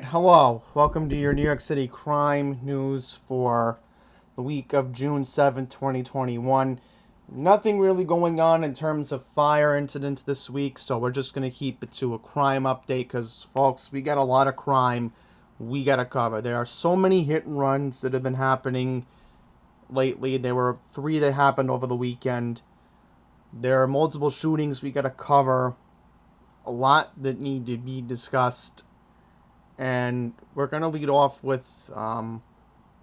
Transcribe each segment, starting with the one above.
Alright, hello. Welcome to your New York City crime news for the week of June 7th, 2021. Nothing really going on in terms of fire incidents this week, so we're just going to keep it to a crime update because, folks, we got a lot of crime we got to cover. There are so many hit and runs that have been happening lately. There were 3 that happened over the weekend. There are multiple shootings we got to cover. A lot that need to be discussed. And we're going to lead off with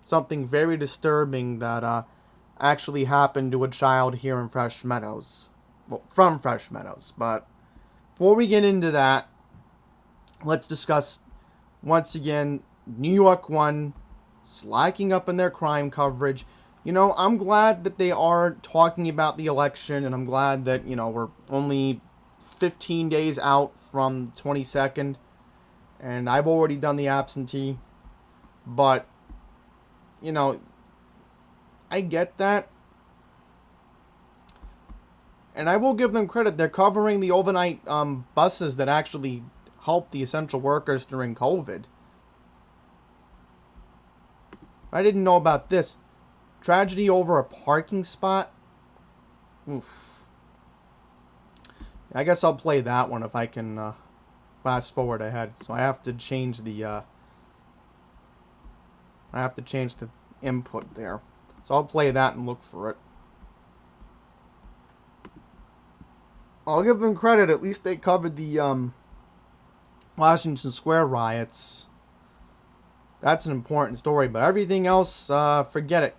something very disturbing that actually happened to a child here in Fresh Meadows. Well, from Fresh Meadows. But before we get into that, let's discuss, once again, New York 1 slacking up in their crime coverage. You know, I'm glad that they are talking about the election, and I'm glad that, you know, we're only 15 days out from the 22nd. And I've already done the absentee. But, you know, I get that. And I will give them credit. They're covering the overnight buses that actually help the essential workers during COVID. I didn't know about this. Tragedy over a parking spot. Oof. I guess I'll play that one if I can... fast forward ahead, so I have to change the input there. So I'll play that and look for it. I'll give them credit, at least they covered the Washington Square riots. That's an important story, but everything else, forget it.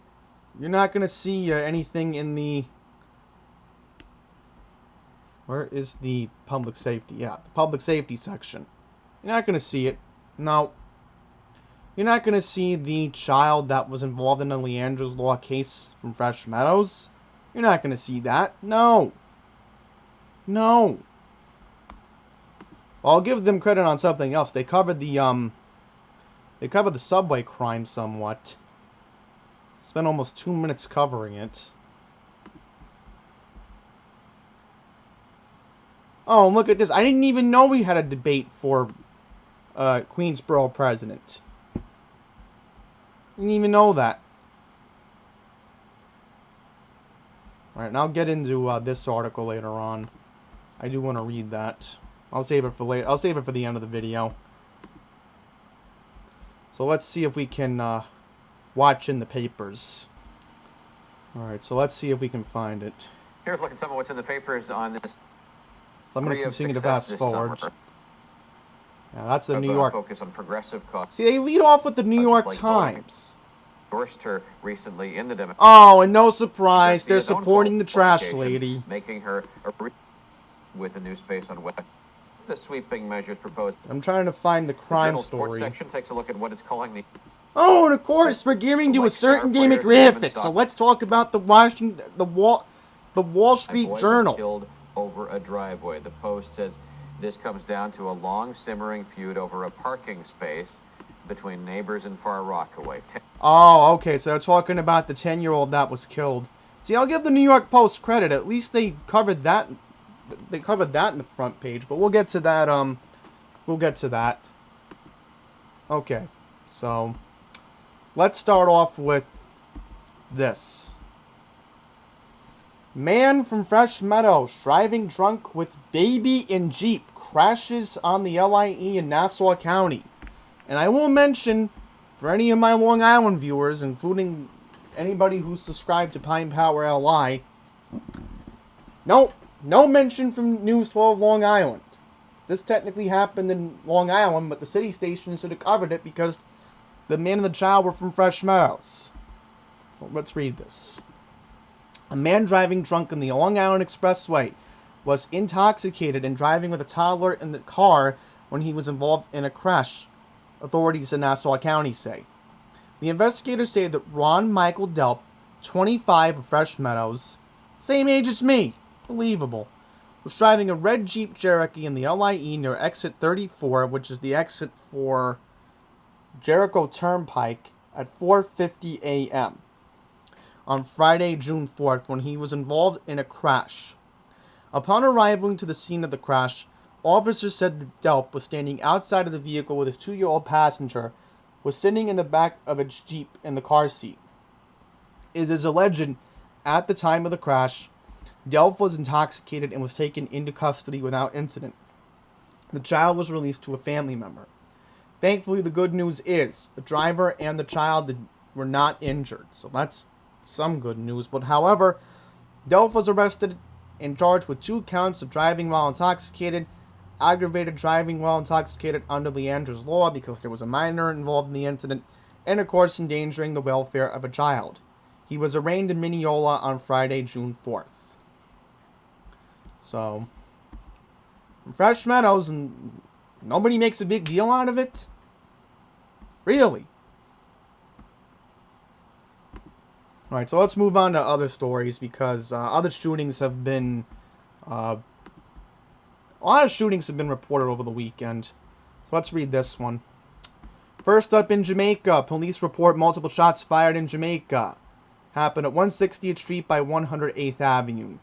You're not going to see anything in the... Where is the public safety? Yeah, the public safety section. You're not going to see it. No. You're not going to see the child that was involved in the Leandra's Law case from Fresh Meadows. You're not going to see that. No. No. Well, I'll give them credit on something else. They covered the subway crime somewhat. Spent almost 2 minutes covering it. Oh, look at this. I didn't even know we had a debate for Queensboro president. Didn't even know that. Alright, now I'll get into this article later on. I do want to read that. I'll save it for later. I'll save it for the end of the video. So let's see if we can watch in the papers. Alright, so let's see if we can find it. Here's a look at some of what's in the papers on this. I'm going to continue to fast forward. Yeah, that's the New York. Focus on progressive costs. See, they lead off with the New York Times. Endorsed her recently in the Democratic. Oh, and no surprise, they're supporting the trash lady, making her with a new space on web. The sweeping measures proposed. I'm trying to find the crime the story. Sports section takes a look at what it's calling the. Oh, and of course, we're gearing to a certain demographic. So let's talk about the Wall Street Journal. Killed over a driveway. The Post says this comes down to a long simmering feud over a parking space between neighbors in Far Rockaway. Oh, okay, so they're talking about the 10-year-old that was killed. See, I'll give the New York Post credit. At least they covered that. They covered that in the front page, but we'll get to that. We'll get to that. Okay, so let's start off with this. Man from Fresh Meadows driving drunk with baby in Jeep crashes on the LIE in Nassau County. And I will mention, for any of my Long Island viewers, including anybody who's subscribed to Pine Power LI, no mention from News 12 Long Island. This technically happened in Long Island, but the city station should have covered it because the man and the child were from Fresh Meadows. Well, let's read this. A man driving drunk on the Long Island Expressway was intoxicated and driving with a toddler in the car when he was involved in a crash, authorities in Nassau County say. The investigators say that Ron Michael Delp, 25 of Fresh Meadows, same age as me, believable, was driving a red Jeep Cherokee in the LIE near exit 34, which is the exit for Jericho Turnpike, at 4:50 a.m. on Friday, June 4th, when he was involved in a crash. Upon arriving to the scene of the crash, Officers said that Delp was standing outside of the vehicle with his 2-year-old passenger, was sitting in the back of a Jeep in the car seat. It is alleged at the time of the crash, Delp was intoxicated and was taken into custody without incident. The child was released to a family member. Thankfully, the good news is the driver and the child were not injured, so that's some good news. But however, Delp was arrested and charged with 2 counts of driving while intoxicated, aggravated driving while intoxicated under Leander's law because there was a minor involved in the incident, and of course endangering the welfare of a child. He was arraigned in Mineola on Friday, June 4th. So, Fresh Meadows, and nobody makes a big deal out of it? Really? Alright, so let's move on to other stories because other shootings have been... a lot of shootings have been reported over the weekend. So let's read this one. First up in Jamaica, police report multiple shots fired in Jamaica. Happened at 160th Street by 108th Avenue.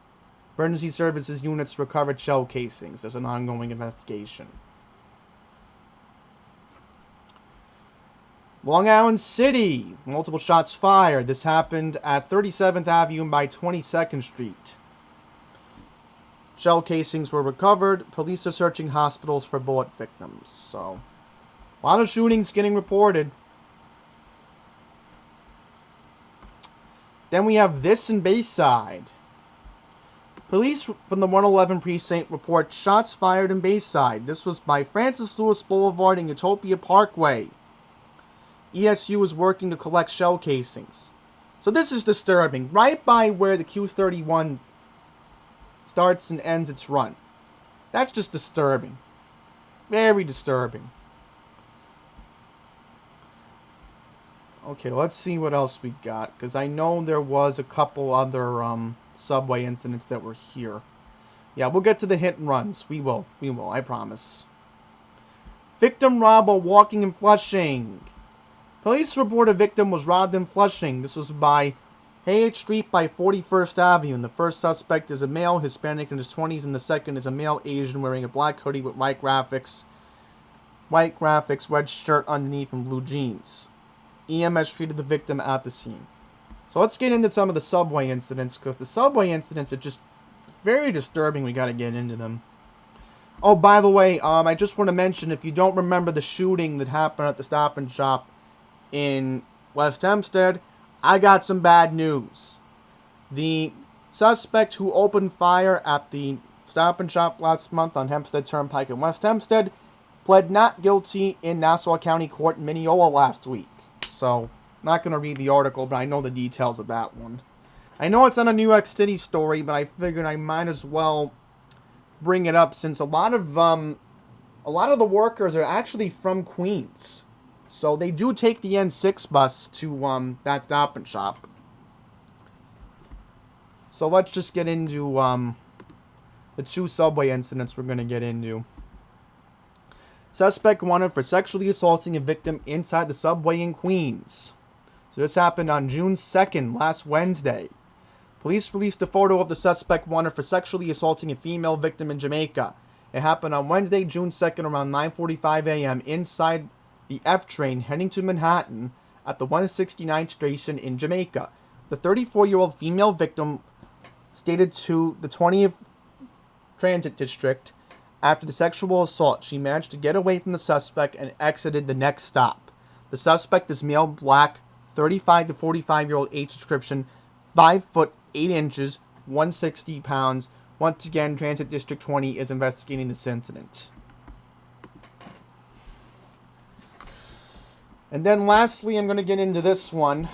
Emergency services units recovered shell casings. There's an ongoing investigation. Long Island City, multiple shots fired. This happened at 37th Avenue by 22nd Street. Shell casings were recovered. Police are searching hospitals for bullet victims. So, a lot of shootings getting reported. Then we have this in Bayside. Police from the 111 precinct report shots fired in Bayside. This was by Francis Lewis Boulevard and Utopia Parkway. ESU is working to collect shell casings. So this is disturbing. Right by where the Q31 starts and ends its run. That's just disturbing. Very disturbing. Okay, let's see what else we got. Because I know there was a couple other subway incidents that were here. Yeah, we'll get to the hit and runs. We will, I promise. Victim robbed while walking in Flushing. Police report a victim was robbed in Flushing. This was by Hayes Street by 41st Avenue. And the first suspect is a male, Hispanic in his 20s, and the second is a male Asian wearing a black hoodie with white graphics, wedge shirt underneath, and blue jeans. EMS treated the victim at the scene. So let's get into some of the subway incidents, because the subway incidents are just very disturbing. We got to get into them. Oh, by the way, I just want to mention, if you don't remember the shooting that happened at the Stop and Shop in West Hempstead, I got some bad news. The suspect who opened fire at the Stop and Shop last month on Hempstead Turnpike in West Hempstead pled not guilty in Nassau County Court in Mineola last week. So, not going to read the article, but I know the details of that one. I know it's not a New York City story, but I figured I might as well bring it up since a lot of the workers are actually from Queens. So they do take the N6 bus to that Stop and Shop. So let's just get into the 2 subway incidents we're going to get into. Suspect wanted for sexually assaulting a victim inside the subway in Queens. So this happened on June 2nd, last Wednesday. Police released a photo of the suspect wanted for sexually assaulting a female victim in Jamaica. It happened on Wednesday, June 2nd, around 9:45 a.m. inside the F train heading to Manhattan at the 169th station in Jamaica. The 34-year-old female victim stated to the 20th Transit District after the sexual assault, she managed to get away from the suspect and exited the next stop. The suspect is male, black, 35 to 45-year-old age description, 5 foot 8 inches, 160 pounds. Once again, Transit District 20 is investigating this incident. And then lastly, I'm going to get into this one.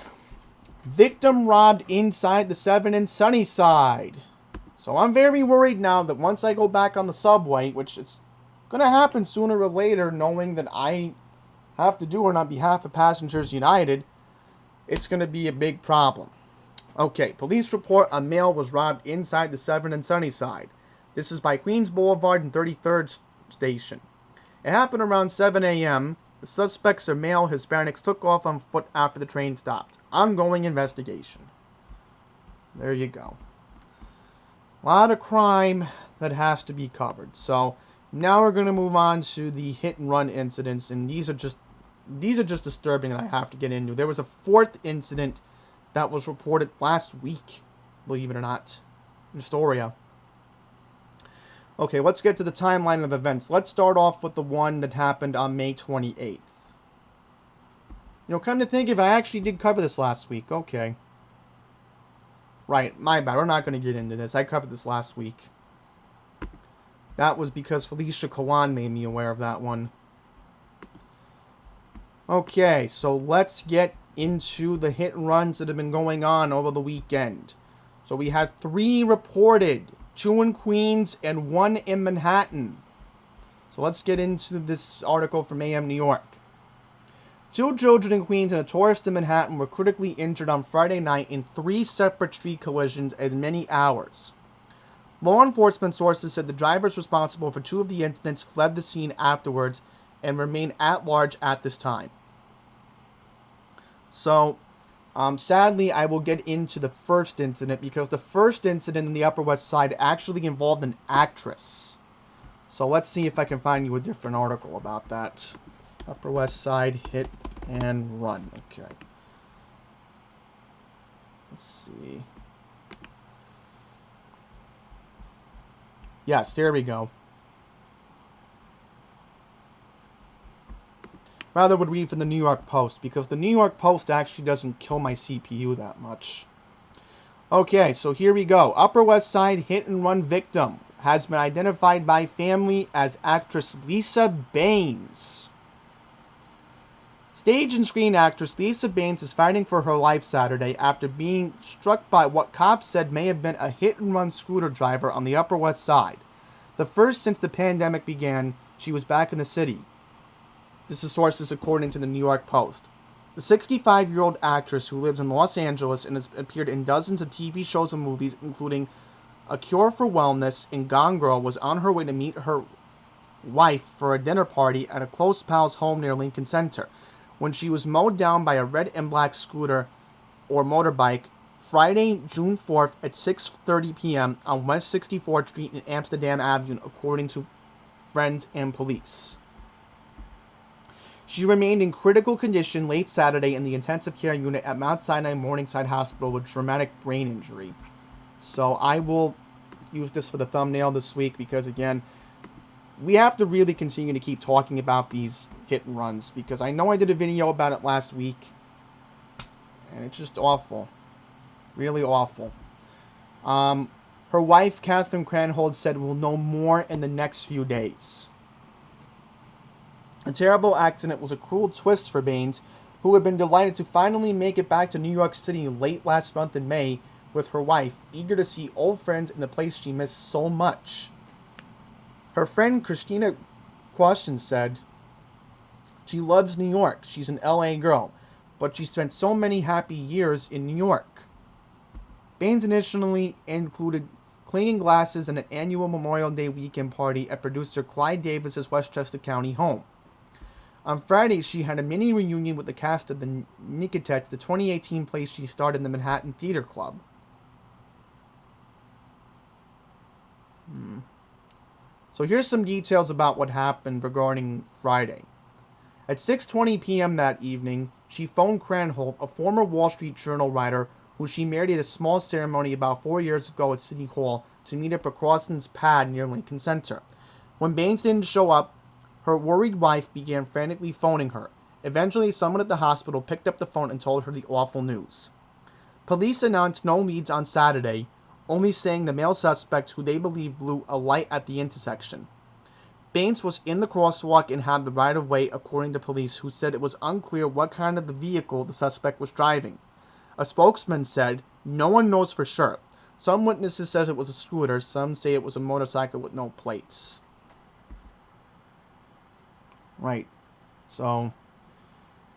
Victim robbed inside the 7 in Sunnyside. So I'm very worried now that once I go back on the subway, which is going to happen sooner or later, knowing that I have to do it on behalf of Passengers United, it's going to be a big problem. Okay, police report a male was robbed inside the 7 in Sunnyside. This is by Queens Boulevard and 33rd Station. It happened around 7 a.m. The suspects are male Hispanics, took off on foot after the train stopped. Ongoing investigation. There you go. A lot of crime that has to be covered. So, Now we're going to move on to the hit and run incidents, and these are just disturbing, and I have to get into. There was a fourth incident that was reported last week, believe it or not, in Astoria. Okay, let's get to the timeline of events. Let's start off with the one that happened on May 28th. Come to think of it, I actually did cover this last week. Okay. Right, my bad. We're not going to get into this. I covered this last week. That was because Felicia Kalan made me aware of that one. Okay, so let's get into the hit and runs that have been going on over the weekend. So we had 3 reported, 2 in Queens and 1 in Manhattan. So let's get into this article from AM New York. 2 children in Queens and a tourist in Manhattan were critically injured on Friday night in 3 separate street collisions in many hours. Law enforcement sources said the drivers responsible for 2 of the incidents fled the scene afterwards and remain at large at this time. So, sadly, I will get into the first incident because the first incident in the Upper West Side actually involved an actress. So let's see if I can find you a different article about that. Upper West Side hit and run. Okay. Let's see. Yes, there we go. Rather would read from the New York Post, because the New York Post actually doesn't kill my CPU that much. Okay, so here we go. Upper West Side hit and run victim has been identified by family as actress Lisa Baines. Stage and screen actress Lisa Baines is fighting for her life Saturday after being struck by what cops said may have been a hit-and-run scooter driver on the Upper West Side. The first since the pandemic began, she was back in the city. This is sources according to the New York Post. The 65-year-old actress who lives in Los Angeles and has appeared in dozens of TV shows and movies, including A Cure for Wellness and Gone Girl, was on her way to meet her wife for a dinner party at a close pal's home near Lincoln Center when she was mowed down by a red and black scooter or motorbike Friday, June 4th at 6:30 p.m. on West 64th Street and Amsterdam Avenue, according to friends and police. She remained in critical condition late Saturday in the intensive care unit at Mount Sinai Morningside Hospital with traumatic brain injury. So I will use this for the thumbnail this week because, again, we have to really continue to keep talking about these hit and runs because I know I did a video about it last week and it's just awful. Really awful. Her wife, Catherine Cranhold, said we'll know more in the next few days. A terrible accident was a cruel twist for Baines, who had been delighted to finally make it back to New York City late last month in May with her wife, eager to see old friends in the place she missed so much. Her friend Christina Quaston said, "She loves New York. She's an LA girl, but she spent so many happy years in New York." Baines initially included cleaning glasses and an annual Memorial Day weekend party at producer Clyde Davis's Westchester County home. On Friday, she had a mini reunion with the cast of the Nicotets, the 2018 play she starred in the Manhattan Theater Club. So here's some details about what happened regarding Friday. At 6:20 p.m. that evening, she phoned Cranhold, a former Wall Street Journal writer who she married at a small ceremony about 4 years ago at City Hall, to meet up at Crossan's pad near Lincoln Center. When Baines didn't show up, her worried wife began frantically phoning her. Eventually, someone at the hospital picked up the phone and told her the awful news. Police announced no leads on Saturday, only saying the male suspect, who they believe blew a light at the intersection. Baines was in the crosswalk and had the right-of-way, according to police, who said it was unclear what kind of the vehicle the suspect was driving. A spokesman said, "No one knows for sure. Some witnesses says it was a scooter, some say it was a motorcycle with no plates." Right. So,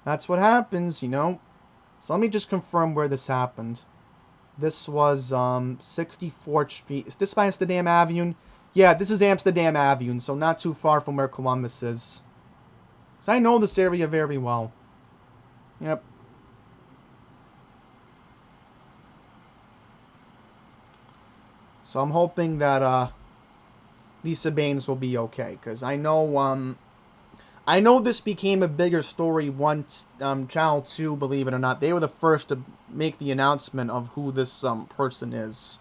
that's what happens, So let me just confirm where this happened. This was 64th Street. Is this by Amsterdam Avenue? Yeah, this is Amsterdam Avenue, so not too far from where Columbus is. So I know this area very well. Yep. So I'm hoping that Lisa Baines will be okay. Because I know this became a bigger story once Channel 2, believe it or not, they were the first to make the announcement of who this person is.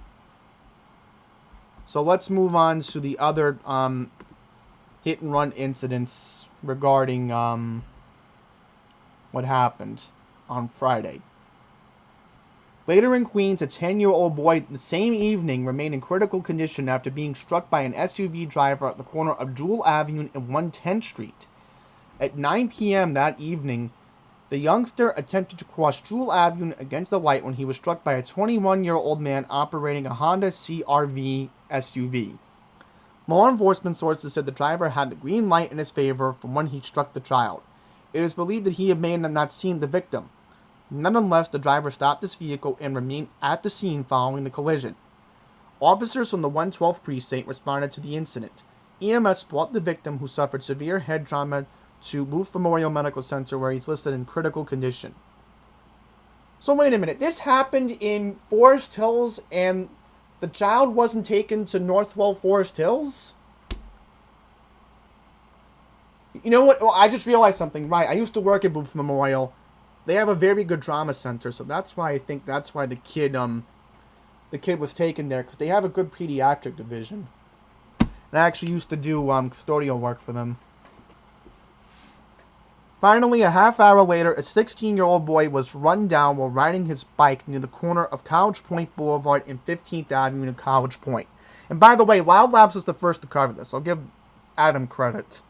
So let's move on to the other hit and run incidents regarding what happened on Friday. Later in Queens, a 10-year-old boy the same evening remained in critical condition after being struck by an SUV driver at the corner of Jewel Avenue and 110th Street. At 9 p.m. that evening, the youngster attempted to cross Jewel Avenue against the light when he was struck by a 21-year-old man operating a Honda CR-V SUV. Law enforcement sources said the driver had the green light in his favor from when he struck the child. It is believed that he may have not seen the victim. Nonetheless, the driver stopped his vehicle and remained at the scene following the collision. Officers from the 112th Precinct responded to the incident. EMS brought the victim, who suffered severe head trauma, to Booth Memorial Medical Center, where he's listed in critical condition. So wait a minute, this happened in Forest Hills and the child wasn't taken to Northwell Forest Hills? You know what? Well, I just realized something. Right, I used to work at Booth Memorial. They have a very good trauma center, so that's why I think that's why the kid was taken there, because they have a good pediatric division. And I actually used to do custodial work for them. Finally, a half hour later, a 16-year-old boy was run down while riding his bike near the corner of College Point Boulevard and 15th Avenue in College Point. And by the way, Loud Labs was the first to cover this. I'll give Adam credit.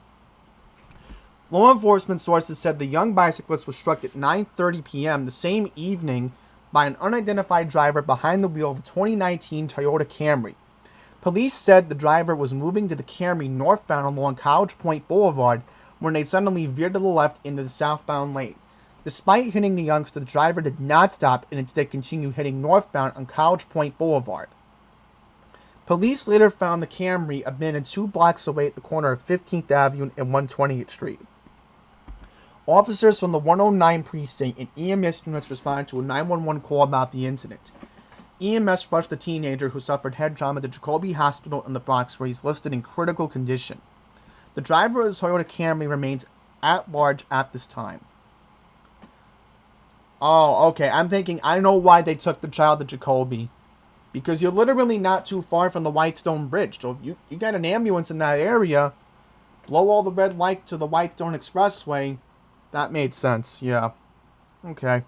Law enforcement sources said the young bicyclist was struck at 9:30 p.m. the same evening by an unidentified driver behind the wheel of a 2019 Toyota Camry. Police said the driver was moving to the Camry northbound along College Point Boulevard when they suddenly veered to the left into the southbound lane. Despite hitting the youngster, the driver did not stop and instead continued heading northbound on College Point Boulevard. Police later found the Camry abandoned 2 blocks away at the corner of 15th Avenue and 120th Street. Officers from the 109 Precinct and EMS units responded to a 911 call about the incident. EMS rushed the teenager, who suffered head trauma, to Jacoby Hospital in the Bronx, where he's listed in critical condition. The driver of the Toyota Camry remains at large at this time. Oh, okay. I'm thinking, I know why they took the child to Jacoby. Because you're literally not too far from the Whitestone Bridge. So if you got an ambulance in that area, blow all the red light to the Whitestone Expressway. That made sense, yeah. Okay.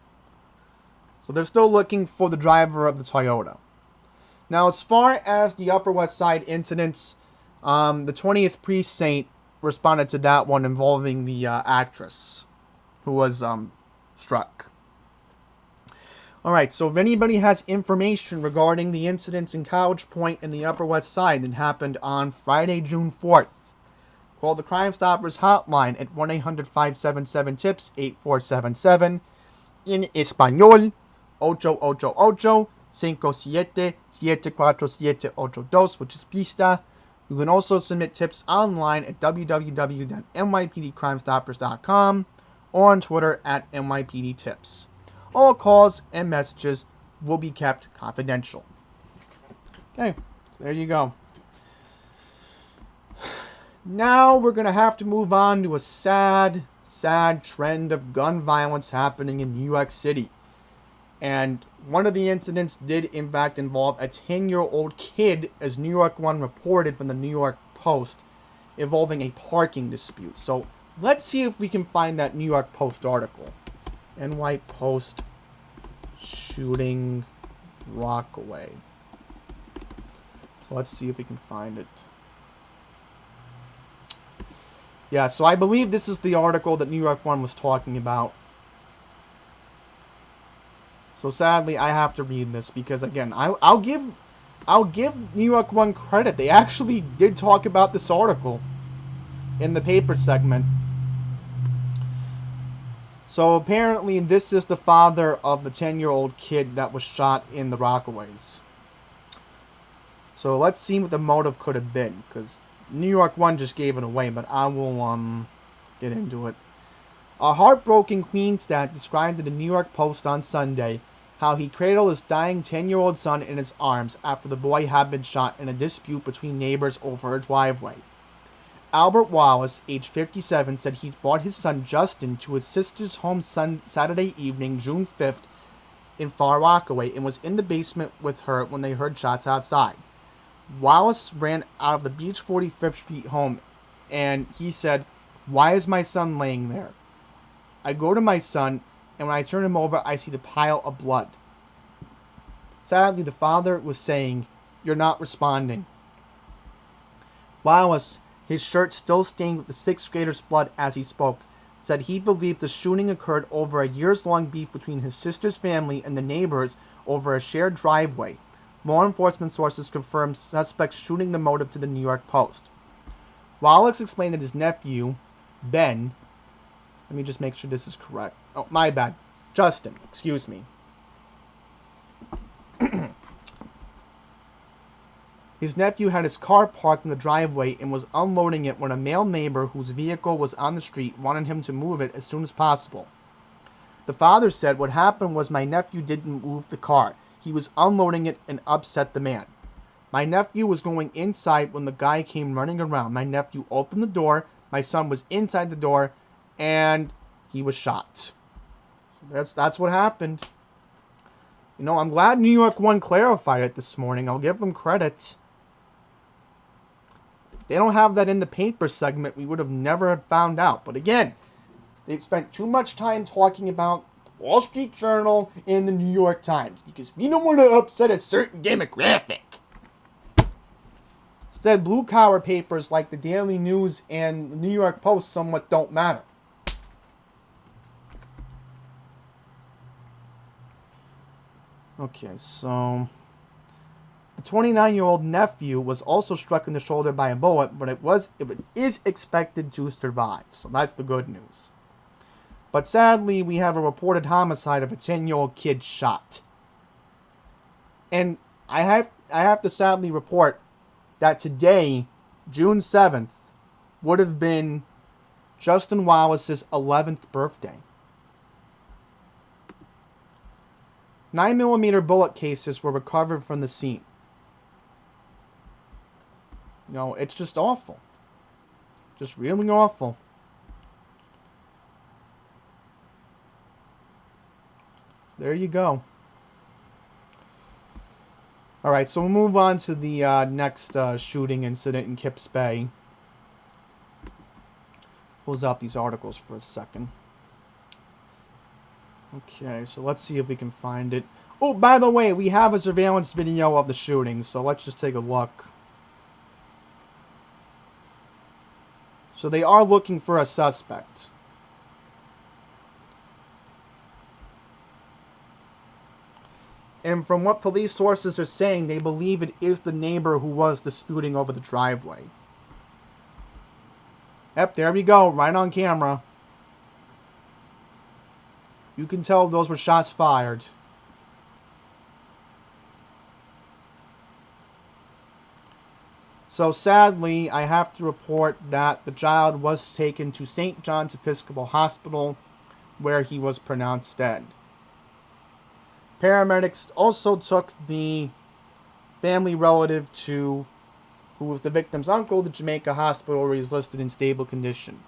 So they're still looking for the driver of the Toyota. Now, as far as the Upper West Side incidents, the 20th Precinct responded to that one involving the actress who was struck. Alright, so if anybody has information regarding the incidents in College Point and the Upper West Side that happened on Friday, June 4th, call the Crime Stoppers hotline at 1-800-577-TIPS 8477. In Espanol, 888-577-7482, which is pista. You can also submit tips online at www.nypdcrimestoppers.com or on Twitter at NYPDTips. All calls and messages will be kept confidential. Okay, so there you go. Now we're going to have to move on to a sad trend of gun violence happening in New York City. And one of the incidents did in fact involve a 10-year-old kid, as New York One reported from the New York Post, involving a parking dispute. So let's see if we can find that New York Post article. NY Post shooting Rockaway. So let's see if we can find it. Yeah, so I believe this is the article that New York One was talking about. So sadly, I have to read this because, again, I'll give New York One credit. They actually did talk about this article in the paper segment. So apparently, this is the father of the 10-year-old kid that was shot in the Rockaways. So let's see what the motive could have been, because New York One just gave it away, but I will get into it. A heartbroken Queens dad described to the New York Post on Sunday how he cradled his dying 10-year-old son in his arms after the boy had been shot in a dispute between neighbors over a driveway. Albert Wallace, age 57, said he brought his son Justin to his sister's home Saturday evening, June 5th, in Far Rockaway, and was in the basement with her when they heard shots outside. Wallace ran out of the Beach 45th Street home, and he said, "Why is my son laying there? I go to my son, and when I turn him over, I see the pile of blood." Sadly, the father was saying, "You're not responding." Wallace, his shirt still stained with the sixth grader's blood as he spoke, said he believed the shooting occurred over a years-long beef between his sister's family and the neighbors over a shared driveway. Law enforcement sources confirmed suspects shooting the motive to the New York Post. Wallace explained that his nephew, Ben, let me just make sure this is correct. Oh, my bad. Justin, excuse me. His nephew had his car parked in the driveway and was unloading it when a male neighbor whose vehicle was on the street wanted him to move it as soon as possible. The father said, "What happened was my nephew didn't move the car. He was unloading it and upset the man. My nephew was going inside when the guy came running around. My nephew opened the door. My son was inside the door, and he was shot." That's what happened. You know, I'm glad New York One clarified it this morning. I'll give them credit. If they don't have that in the paper segment, we would have never have found out. But again, they've spent too much time talking about the Wall Street Journal and the New York Times because we don't want to upset a certain demographic. Instead, blue-collar papers like the Daily News and the New York Post somewhat don't matter. Okay, so the 29-year-old nephew was also struck in the shoulder by a bullet, but it is expected to survive. So that's the good news. But sadly, we have a reported homicide of a 10-year-old kid shot. And I have to sadly report that today, June 7th, would have been Justin Wallace's 11th birthday. 9mm bullet cases were recovered from the scene. You know, it's just awful. Just really awful. There you go. Alright, so we'll move on to the next shooting incident in Kips Bay. Close out these articles for a second. Okay, so let's see if we can find it. Oh, by the way, we have a surveillance video of the shooting, so let's just take a look. So they are looking for a suspect. And from what police sources are saying, they believe it is the neighbor who was disputing over the driveway. Yep, there we go, right on camera. You can tell those were shots fired. So sadly, I have to report that the child was taken to St. John's Episcopal Hospital, where he was pronounced dead. Paramedics also took the family relative who was the victim's uncle, to Jamaica Hospital, where he's listed in stable condition.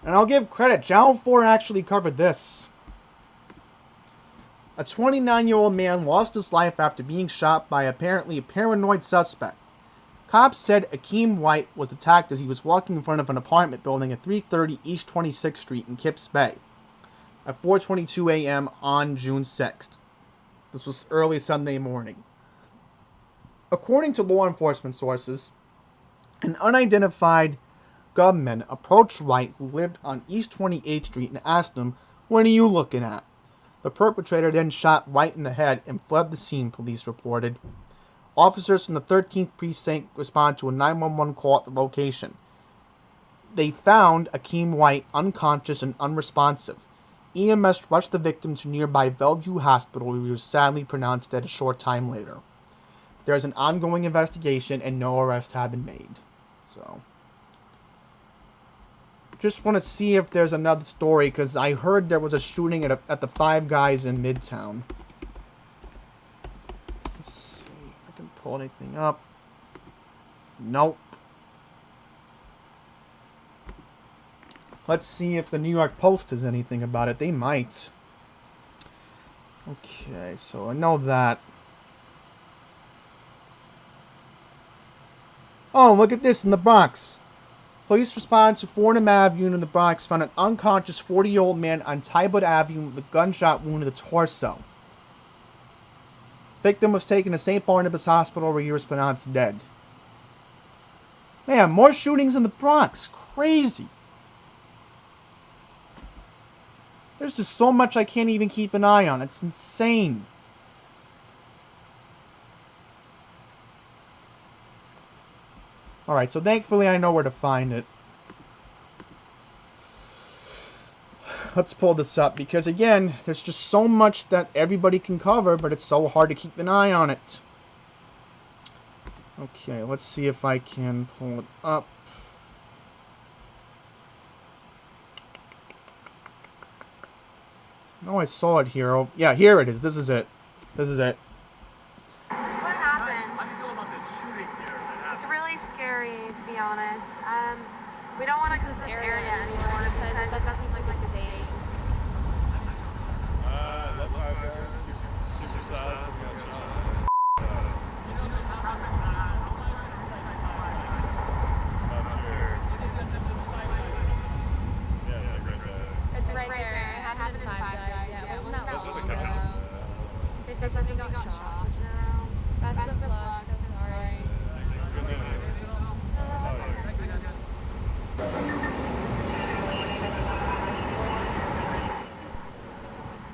And I'll give credit, Channel 4 actually covered this. A 29-year-old man lost his life after being shot by apparently a paranoid suspect. Cops said Akeem White was attacked as he was walking in front of an apartment building at 330 East 26th Street in Kips Bay at 4:22 a.m. on June 6th. This was early Sunday morning. According to law enforcement sources, an unidentified gunman approached White, who lived on East 28th Street, and asked him, "What are you looking at?" The perpetrator then shot White in the head and fled the scene, police reported. Officers from the 13th Precinct responded to a 911 call at the location. They found Akeem White unconscious and unresponsive. EMS rushed the victim to nearby Bellevue Hospital, where he was sadly pronounced dead a short time later. There is an ongoing investigation and no arrests have been made. So, Just want to see if there's another story, because I heard there was a shooting at the Five Guys in Midtown. Let's see if I can pull anything up. Nope. Let's see if the New York Post has anything about it. They might. Okay, so I know that. Oh, look at this in the Bronx. Police responded to Fordham Avenue in the Bronx, found an unconscious 40-year-old man on Tybert Avenue with a gunshot wound to the torso. Victim was taken to St. Barnabas Hospital where he was pronounced dead. Man, more shootings in the Bronx. Crazy. There's just so much I can't even keep an eye on. It's insane. Alright, so thankfully I know where to find it. Let's pull this up, because again, there's just so much that everybody can cover, but it's so hard to keep an eye on it. Okay, let's see if I can pull it up. Oh, I saw it here. Oh, yeah, here it is. This is it. This is it. What happened? How do you feel about this shooting here that happened? It's really scary, to be honest. We don't want to close this area anymore because it doesn't seem like it's safe. Love Five Guys. Super solid. It's right there. It happened in Five Guys. Yeah, well, not long ago. They said something got shot just now. Best of luck. So sorry.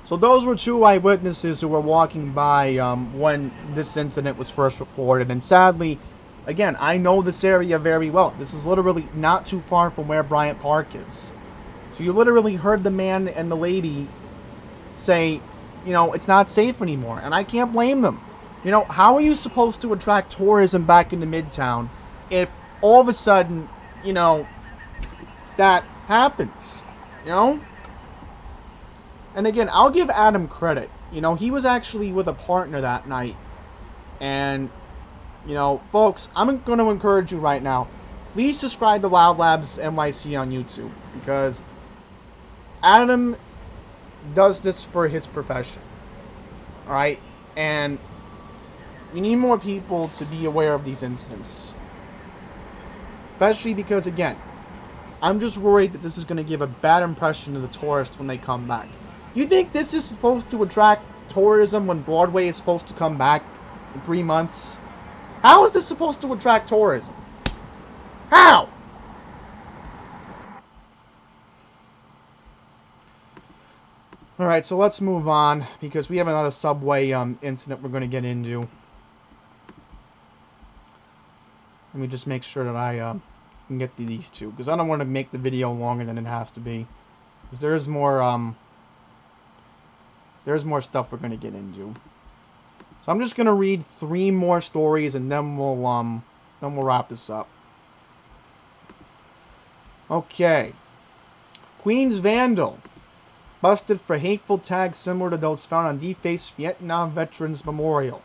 So those were two eyewitnesses who were walking by when this incident was first reported. And sadly, again, I know this area very well. This is literally not too far from where Bryant Park is. So you literally heard the man and the lady say, you know, it's not safe anymore. And I can't blame them. You know, how are you supposed to attract tourism back into Midtown if all of a sudden, you know, that happens? You know? And again, I'll give Adam credit. You know, he was actually with a partner that night. And, you know, folks, I'm going to encourage you right now. Please subscribe to Loud Labs NYC on YouTube. Because Adam does this for his profession. Alright? And we need more people to be aware of these incidents. Especially because, again, I'm just worried that this is going to give a bad impression to the tourists when they come back. You think this is supposed to attract tourism when Broadway is supposed to come back in 3 months? How is this supposed to attract tourism? How? Alright, so let's move on, because we have another subway incident we're going to get into. Let me just make sure that I can get to these two, because I don't want to make the video longer than it has to be. Because there's more stuff we're going to get into. So I'm just going to read 3 more stories, and then we'll wrap this up. Okay. Queens vandal busted for hateful tags similar to those found on defaced Vietnam Veterans Memorial.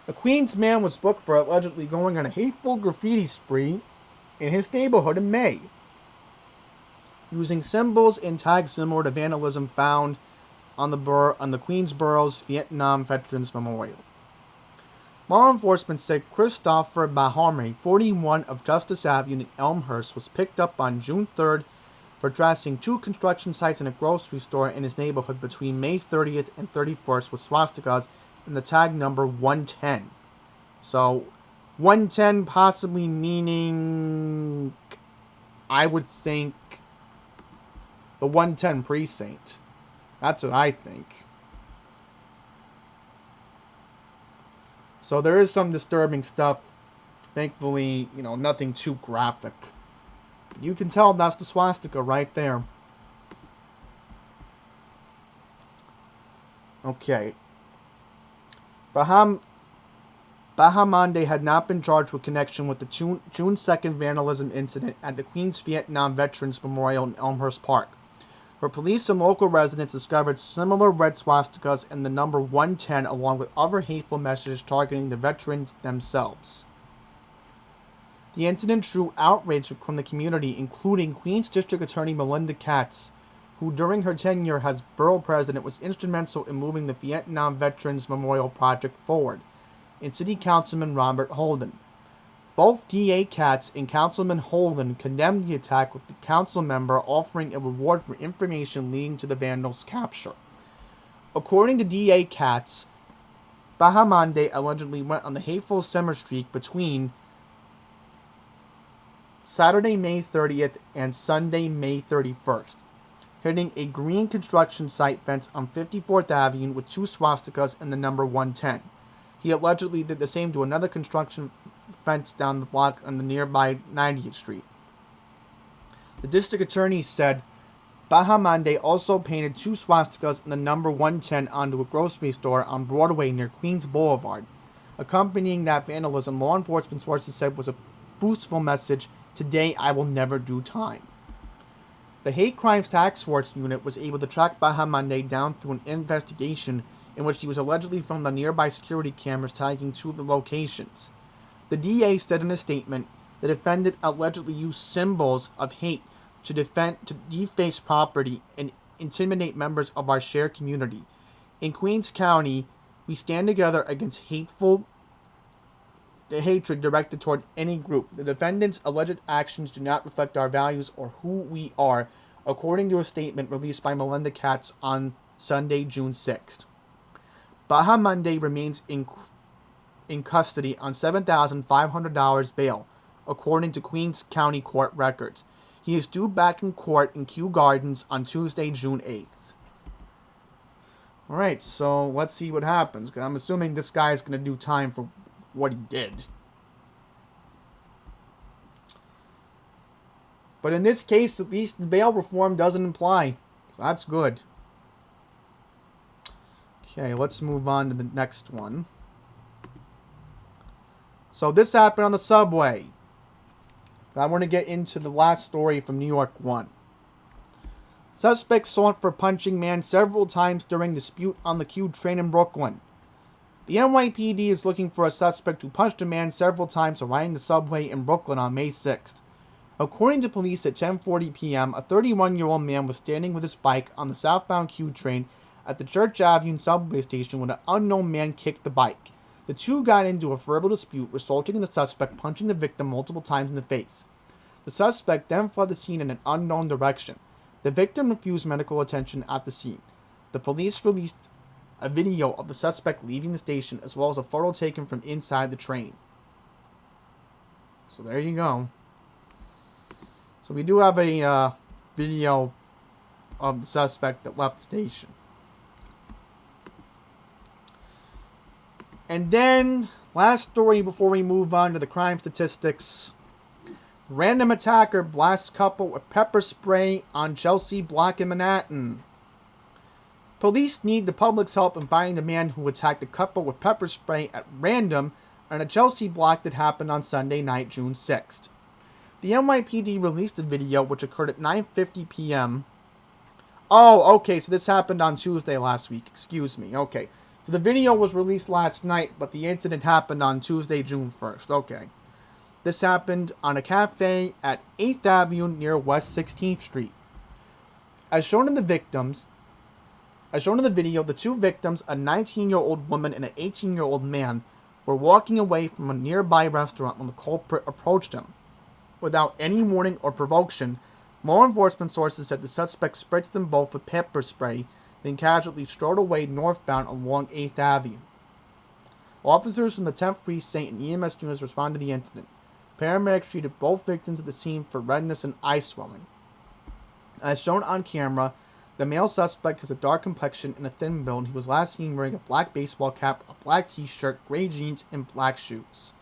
A Queens man was booked for allegedly going on a hateful graffiti spree in his neighborhood in May, using symbols and tags similar to vandalism found on the Queensborough's Vietnam Veterans Memorial. Law enforcement said Christopher Bahame, 41, of Justice Avenue in Elmhurst, was picked up on June 3rd for trashing 2 construction sites and a grocery store in his neighborhood between May 30th and 31st with swastikas and the tag number 110. So, 110 possibly meaning, I would think, the 110 precinct. That's what I think. So there is some disturbing stuff. Thankfully, you know, nothing too graphic. You can tell that's the swastika right there. Okay. Baham Bahamonde had not been charged with connection with the June 2nd vandalism incident at the Queens Vietnam Veterans Memorial in Elmhurst Park, where police and local residents discovered similar red swastikas and the number 110 along with other hateful messages targeting the veterans themselves. The incident drew outrage from the community, including Queens District Attorney Melinda Katz, who during her tenure as borough president was instrumental in moving the Vietnam Veterans Memorial Project forward, and City Councilman Robert Holden. Both DA Katz and Councilman Holden condemned the attack, with the council member offering a reward for information leading to the vandals' capture. According to DA Katz, Bahamonde allegedly went on the hateful summer streak between Saturday, May 30th and Sunday, May 31st, hitting a green construction site fence on 54th Avenue with 2 swastikas and the number 110. He allegedly did the same to another construction fence down the block on the nearby 90th Street. The district attorney said Bahamonde also painted 2 swastikas and the number 110 onto a grocery store on Broadway near Queens Boulevard. Accompanying that vandalism, law enforcement sources said was a boastful message, "Today I will never do time." The Hate Crimes Task Force unit was able to track Bahamonde down through an investigation in which he was allegedly filmed on nearby security cameras tagging 2 of the locations. The DA said in a statement, the defendant allegedly used symbols of hate to deface property and intimidate members of our shared community. In Queens County, we stand together against hatred directed toward any group. The defendant's alleged actions do not reflect our values or who we are, according to a statement released by Melinda Katz on Sunday, June 6th. Bahamonde remains in custody on $7,500 bail, according to Queens County Court records. He is due back in court in Kew Gardens on Tuesday, June 8th. Alright, so let's see what happens. I'm assuming this guy is going to do time for what he did. But in this case, at least the bail reform doesn't apply. So that's good. Okay, let's move on to the next one. So this happened on the subway. I want to get into the last story from New York 1. Suspect sought for punching man several times during dispute on the Q train in Brooklyn. The NYPD is looking for a suspect who punched a man several times while riding the subway in Brooklyn on May 6th. According to police, at 10:40 p.m., a 31-year-old man was standing with his bike on the southbound Q train at the Church Avenue subway station when an unknown man kicked the bike. The two got into a verbal dispute, resulting in the suspect punching the victim multiple times in the face. The suspect then fled the scene in an unknown direction. The victim refused medical attention at the scene. The police released a video of the suspect leaving the station, as well as a photo taken from inside the train. So there you go. So we do have a video of the suspect that left the station. And then, last story before we move on to the crime statistics. Random attacker blasts couple with pepper spray on Chelsea block in Manhattan. Police need the public's help in finding the man who attacked the couple with pepper spray at random on a Chelsea block that happened on Sunday night, June 6th. The NYPD released a video which occurred at 9:50 p.m. Oh, okay, so this happened on Tuesday last week. Excuse me, okay. So the video was released last night, but the incident happened on Tuesday, June 1st. Okay. This happened on a cafe at 8th Avenue near West 16th Street. As shown in the video, the two victims, a 19-year-old woman and an 18-year-old man, were walking away from a nearby restaurant when the culprit approached them. Without any warning or provocation, law enforcement sources said the suspect spritzed them both with pepper spray, then casually strode away northbound along 8th Avenue. Officers from the 10th Precinct and EMS units responded to the incident. Paramedics treated both victims at the scene for redness and eye swelling. As shown on camera, the male suspect has a dark complexion and a thin build. He was last seen wearing a black baseball cap, a black t-shirt, gray jeans, and black shoes.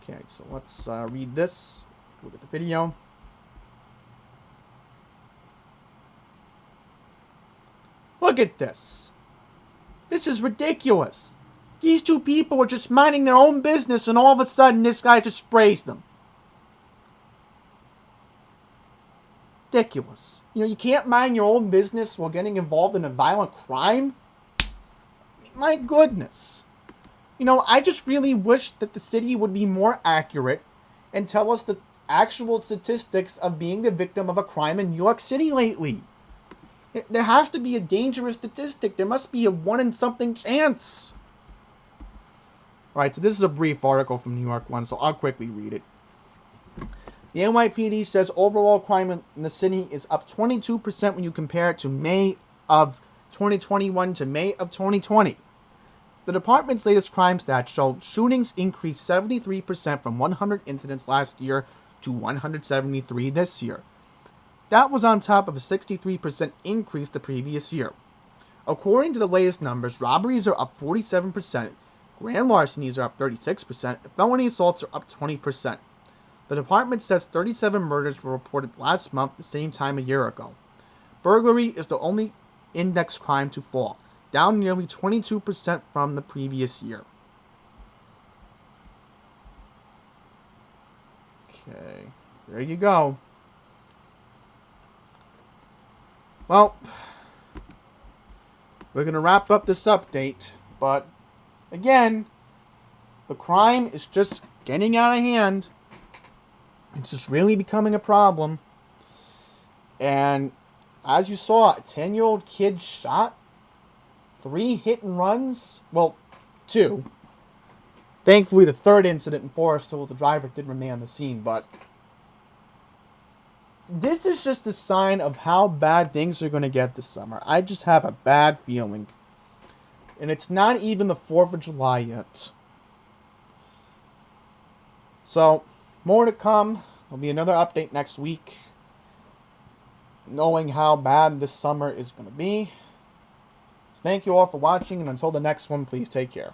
Okay, so let's read this. Look at the video. Look at this. This is ridiculous. These two people were just minding their own business, and all of a sudden, this guy just sprays them. Ridiculous. You know, you can't mind your own business while getting involved in a violent crime? My goodness. You know, I just really wish that the city would be more accurate and tell us the actual statistics of being the victim of a crime in New York City lately. There has to be a dangerous statistic. There must be a 1 in something chance. Alright, so this is a brief article from New York One, so I'll quickly read it. The NYPD says overall crime in the city is up 22% when you compare it to May of 2021 to May of 2020. The department's latest crime stats show shootings increased 73% from 100 incidents last year to 173 this year. That was on top of a 63% increase the previous year. According to the latest numbers, robberies are up 47%, grand larcenies are up 36%, and felony assaults are up 20%. The department says 37 murders were reported last month the same time a year ago. Burglary is the only index crime to fall, down nearly 22% from the previous year. Okay, there you go. Well, we're going to wrap up this update, but again, the crime is just getting out of hand. It's just really becoming a problem. And as you saw, a 10-year-old kid shot, 3 hit and runs, well, 2. Thankfully, the third incident in Forest Hill, the driver did remain on the scene, but this is just a sign of how bad things are going to get this summer. I just have a bad feeling. And it's not even the 4th of July yet. So, more to come. There'll be another update next week, knowing how bad this summer is going to be. Thank you all for watching, and until the next one, please take care.